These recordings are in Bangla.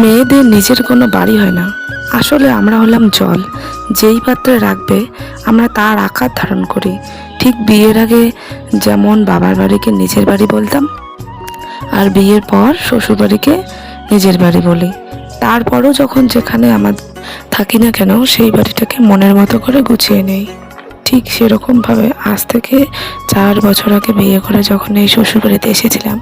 মেয়েদের নিজের কোনো বাড়ি হয় না। আসলে আমরা হলাম জল, যেই পাত্রে রাখবে আমরা তার আকার ধারণ করি। ঠিক বিয়ের আগে যেমন বাবার বাড়িকে নিজের বাড়ি বলতাম, আর বিয়ের পর শ্বশুরবাড়িকে নিজের বাড়ি বলি। তারপরও যখন যেখানে আমার থাকি না কেন সেই বাড়িটাকে মনের মতো করে গুছিয়ে নেই। ঠিক সেরকমভাবে আজ থেকে 4 বছর আগে বিয়ে করে যখন এই শ্বশুরবাড়িতে এসেছিলাম,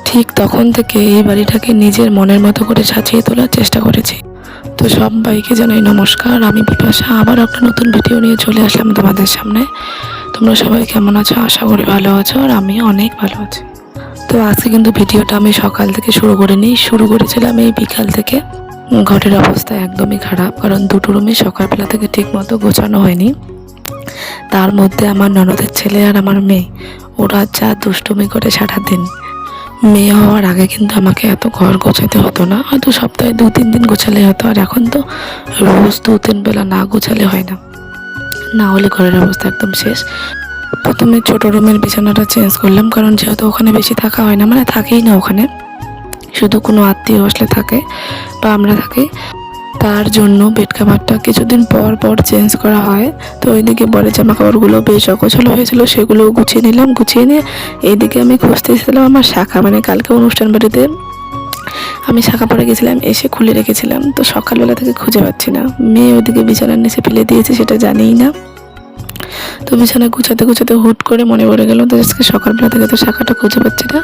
ঠিক তখন থেকে এই বাড়িটাকে নিজের মনের মতো করে সাজিয়ে তোলার চেষ্টা করেছি। তো সবাইকে জানাই নমস্কার, আমি বিপাশা। আবার একটা নতুন ভিডিও নিয়ে চলে আসলাম তোমাদের সামনে। তোমরা সবাই কেমন আছো? আশা করি ভালো আছো, আর আমি অনেক ভালো আছি। তো আজকে কিন্তু ভিডিওটা আমি সকাল থেকে শুরু করিনি, শুরু করেছিলাম এই বিকাল থেকে। ঘরের অবস্থা একদমই খারাপ, কারণ দুটো রুমই সকালবেলা থেকে ঠিক মতো গোছানো হয়নি। তার মধ্যে আমার ননদের ছেলে আর আমার মেয়ে, ওরা যা দুষ্টুমি করে সারাদিন। মেয়ে হওয়ার আগে কিন্তু আমাকে এত ঘর গোছাতে হতো না, হয়তো সপ্তাহে 2-3 দিন গোছালে হতো। আর এখন তো রোজ 2-3 বেলা না গোছালে হয় না, না হলে ঘরের অবস্থা একদম শেষ। প্রথমে ছোট রুমের বিছানাটা চেঞ্জ করলাম, কারণ যেহেতু ওখানে বেশি থাকা হয় না, মানে থাকেই না ওখানে, শুধু কোনো আত্মীয় আসলে থাকে বা আমরা থাকি। তার জন্য বেড কাভারটা কিছুদিন পর পর চেঞ্জ করা হয়। তো ওইদিকে বড় জামা কাপড়গুলো বেশ অগোছালো হয়েছিল, সেগুলো গুছিয়ে নিলাম। গুছিয়ে নিয়ে এইদিকে আমি খুঁজতে এসেছিলাম আমার শাখা, মানে কালকে অনুষ্ঠান বাড়িতে আমি শাখা পরে গেছিলাম, এসে খুলে রেখেছিলাম। তো সকালবেলা থেকে খুঁজে পাচ্ছি না। মেয়ে ওইদিকে বিছানার নিচে ফেলে দিয়েছে, সেটা জানিই না। তো বিছানা গুছাতে গুছাতে হুট করে মনে পড়ে গেল তো আজকে সকালবেলা থেকে তো শাখাটা খুঁজে পাচ্ছি না।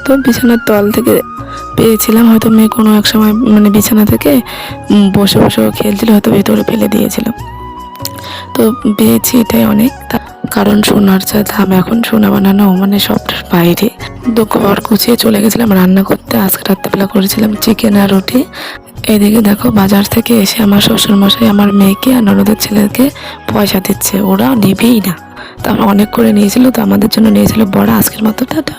তো বিছানার তল থেকে পেয়েছিলাম, হয়তো মেয়ে কোনো এক সময় মানে বিছানা থেকে বসে বসে খেলছিল, হয়তো ভেতরে ফেলে দিয়েছিলাম। তো পেয়েছি, এটাই অনেক। কারণ সোনার যা দাম এখন, সোনা বানানো মানে সবটার বাইরে। তো ঘর গুছিয়ে চলে গেছিলাম রান্না করতে। আজকে রাত্রেবেলা করেছিলাম চিকেন আর রুটি। এইদিকে দেখো বাজার থেকে এসে আমার শ্বশুরমশাই আমার মেয়েকে আর ননদের ছেলেকে পয়সা দিচ্ছে, ওরা নেবেই না। তো আমরা অনেক করে নিয়েছিল, তো আমাদের জন্য নিয়েছিল বড়া। আজকের মতো টাটা।